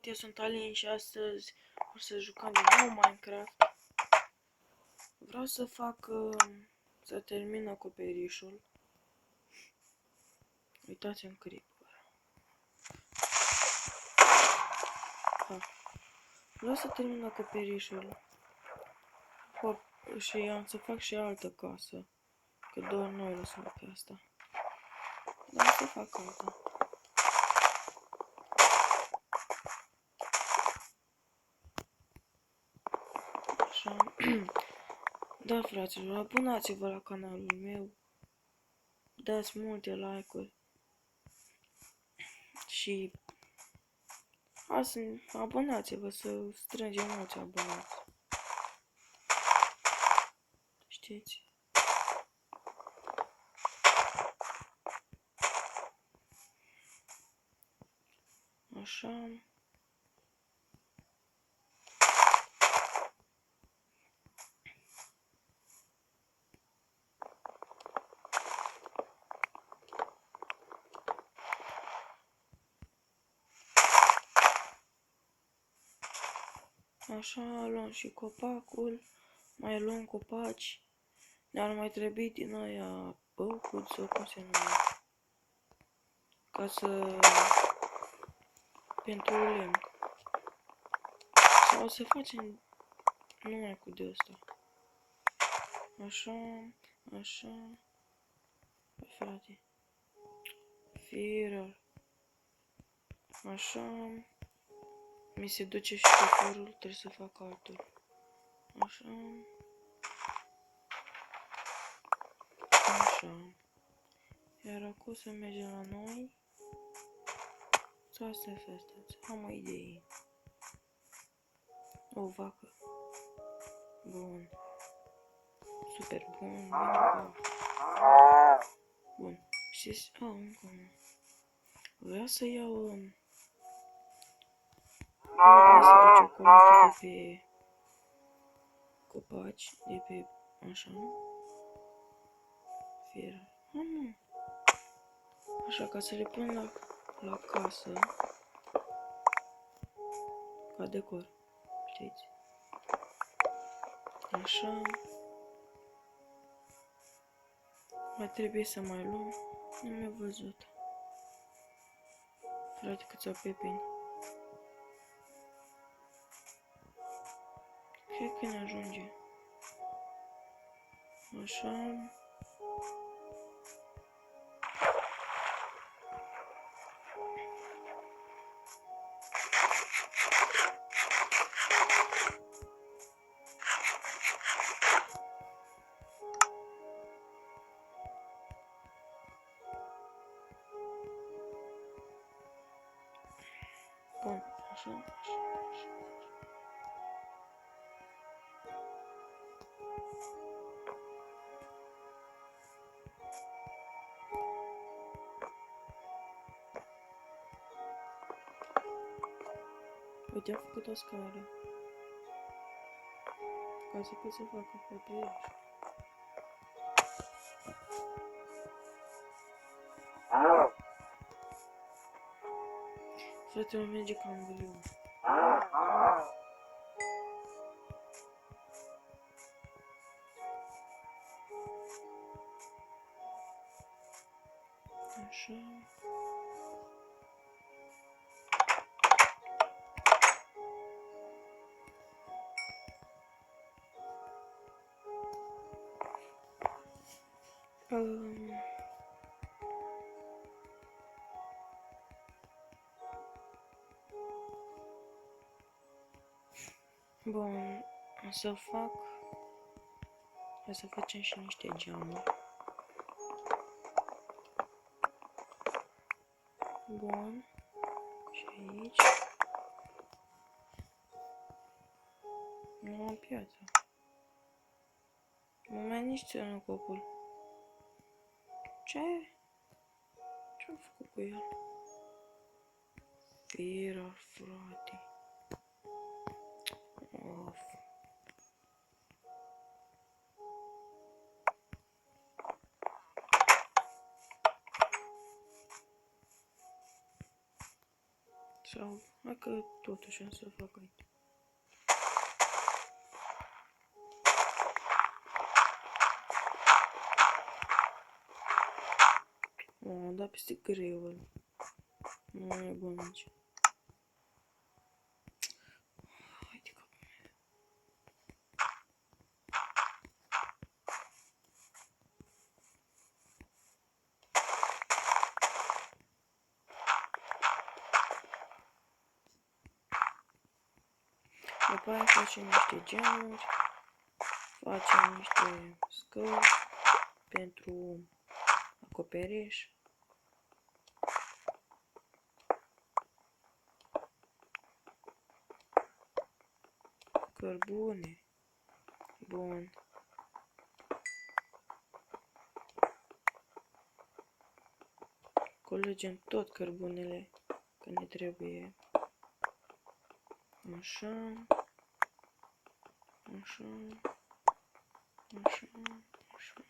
eu sunt Alin și astăzi o să jucăm din nou Minecraft. Vreau să fac, să termin acoperișul. Uitați în creeper. Vreau să termin acoperișul. Și am să fac și altă casă. Că doar noi lăsăm pe asta. Dar să fac alta. Așa. Da, fraților, abonați-vă la canalul meu. Dați multe like-uri. Și abonați-vă să strângem mulți abonați. Știți? Așa. Așa, luăm și copacul. Mai luăm copaci. Ne-ar mai trebui din aia băucuți sau cum se numește. Ca să... pentru lemn. Sau să facem numai cu de asta. Așa, așa. Bă, frate. Firer. Așa. Mi se duce și toporul, trebuie să fac altul. Așa. Așa. Iar acum să mergem la noi. Sau să stați. Am o idee. O vacă. Bun. Super bun. Bun. Știți? Încă unul. Vreau să iau... Vreau să dau ciocolată de pe copaci, de pe așa, fier. Așa, ca să le pun la casă, ca decor, știți? Așa. Mai trebuie să mai luăm, nu mi-a văzut. Frate, câți au pepeni. Cred că ne ajunge. Așa. Bun, așa, așa. Uite, am făcut o scară. Ca să pot să fac acoperiș. Frate, mă merge cam greu. Așa. Bun, o să fac... O să facem și niște geamuri. Bun. Și aici. Nu am piață. Nu mai nici țină copul. Ce? Ce-am făcut cu el? Firar, frate. Of. Să Sau, hai că totuși am să fac aici. Am dat peste greu. Nu e bun aici. Hai de capul meu. După aia facem niște geamuri. Facem niște scări pentru acoperiș. Cărbune. Bun. Colegem tot cărbunele că ne trebuie. Așa. Așa. Așa. Așa.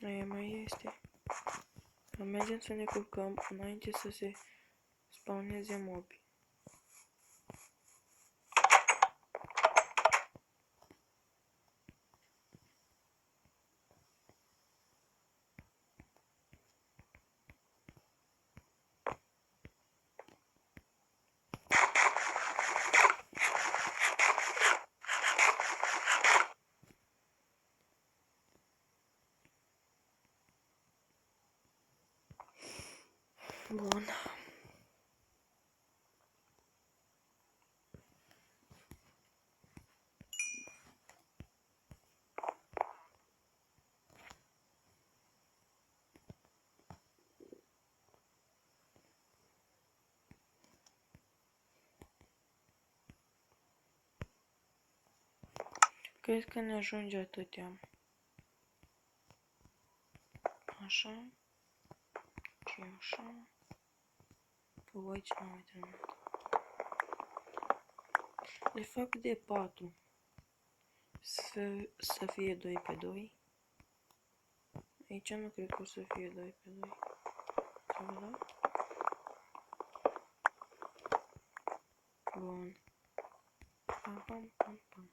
Aia mai este. Mergem să ne culcăm înainte să se spawneze mobi. Bun. Cred că ne ajunge atâtea. Așa. Și așa. Că aici n-am mai terminat. Le fac de 4. Să fie 2 pe 2. Aici nu cred că o să fie 2 pe 2. Sau da? Bun. Pam, pam, pam, pam.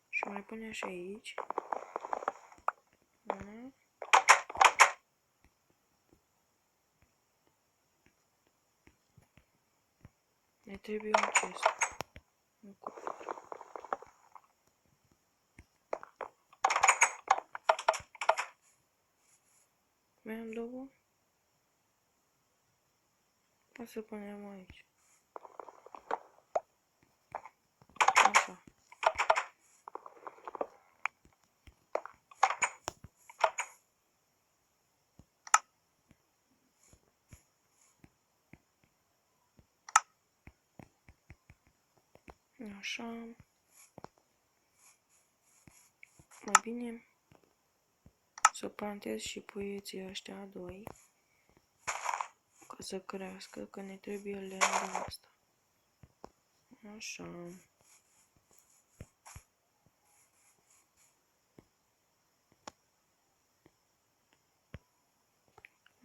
Și mai punem și aici. Da. Ne trebuie un chest. Un cuptor. Mai am două? O să punem aici. Așa. Așa. Mai bine să plantez și puieții ăștia 2. Ca să crească, că ne trebuie lemn din asta. Așa.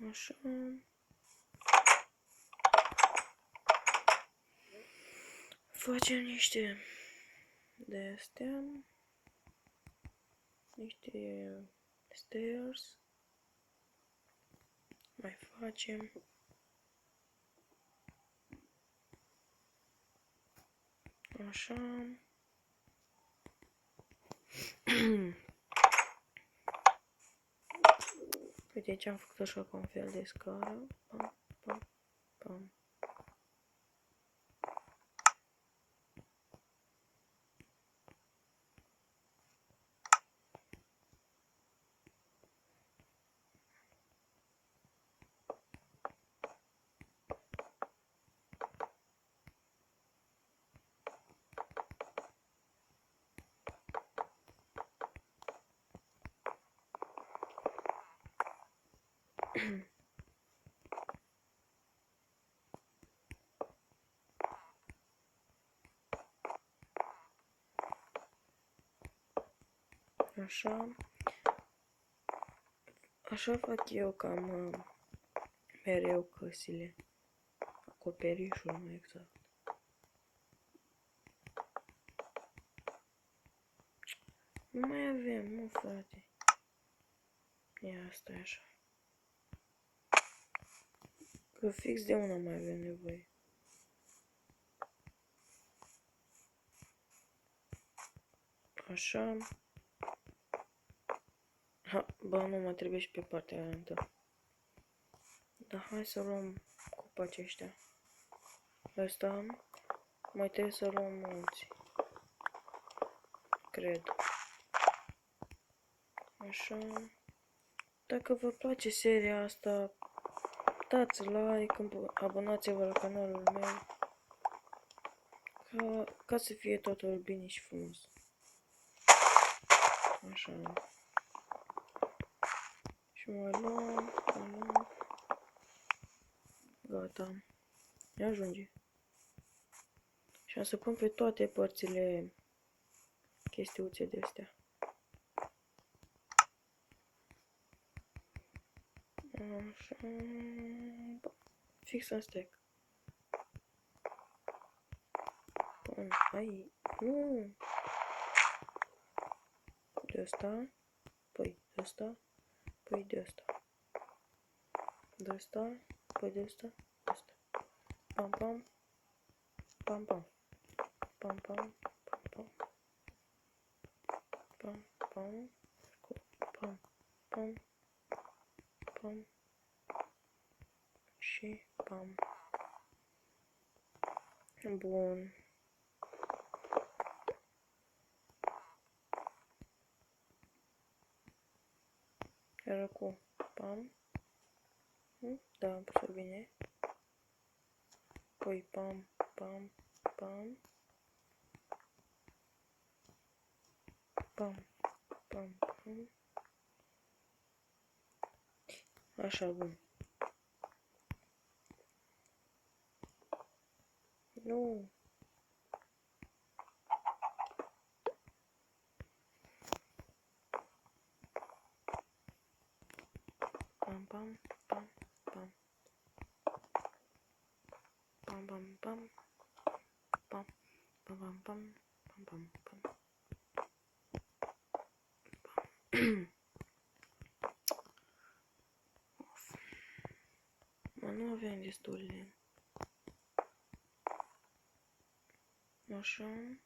Așa. Facem niște de astea. Niște stairs. Mai facem. Așa. Uite, aici am făcut așa ca un fel de scară. Pam, pam, pam. Așa. Așa fac eu cam mereu căsile. Acoperișul, mai exact. Nu mai avem, nu, frate. Ia, stai așa. Că fix de una mai avem nevoie. Așa. Ha, bă, nu mai trebuie și pe partea aia altă. Dar hai să luăm copaci ăștia. Ăsta. Mai trebuie să luăm mulți. Cred. Așa. Dacă vă place seria asta, dați like, abonați-vă la canalul meu. Ca să fie totul bine și frumos. Așa. Și mai luăm. Gata. Ne ajunge. Și am să pun pe toate părțile chestiuțe de astea. Așa. Fix în stack. Pun aici. Nu! De asta. Păi de asta. Păi de asta. De asta. Păi de asta. De asta. Pam pam. Pam pam. Pam pam. Pam pam. Pam pam. Pam pam. Pam. Și pam. Bun. Era cu pam. Da, am pus bine. Păi pam, pam, pam. Pam, pam, pam. Așa, bun. Nu. Pam, pam, pam, pam. Pam, pam, pam. Pam, pam, pam, pam. Pam, pam, pam. Mă, nu aveam destule. Așa.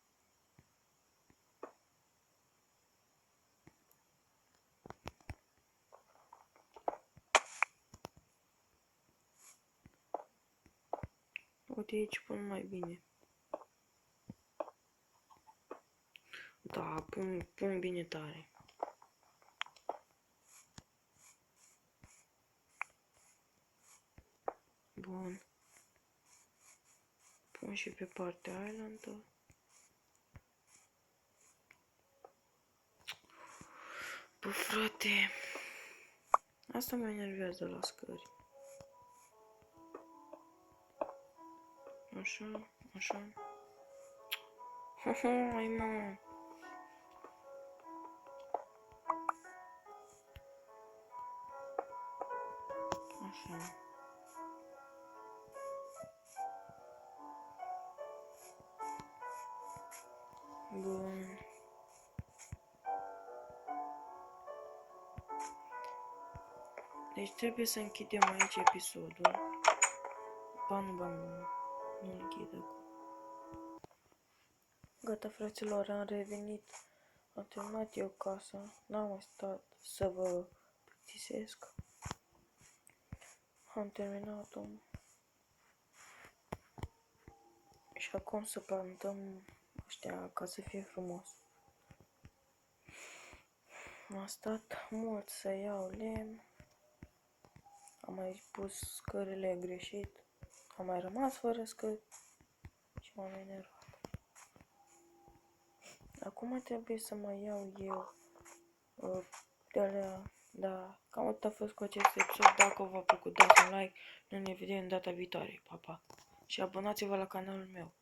Uite aici pun mai bine. Da, pun bine tare. Bun. Pun și pe partea ailantă. Bă, frate. Asta mă enervează la scări. Așa, așa. Hai, mă. Așa. Bun. Deci trebuie să închidem aici episodul. Nu închid acum. Gata, fraților, am revenit. Am terminat eu casa. N-am mai stat să vă plictisesc. Am terminat-o. Și acum să plantăm ăștia ca să fie frumos. Am stat mult să iau lemn. Am mai pus scările greșit. Am mai rămas fără scări. Și m-am enervat. Acum trebuie să mai iau eu de alea Da, cam atât a fost cu acest episod. Dacă v-a plăcut, dați un like. Noi ne vedem data viitoare. Pa, pa! Și abonați-vă la canalul meu.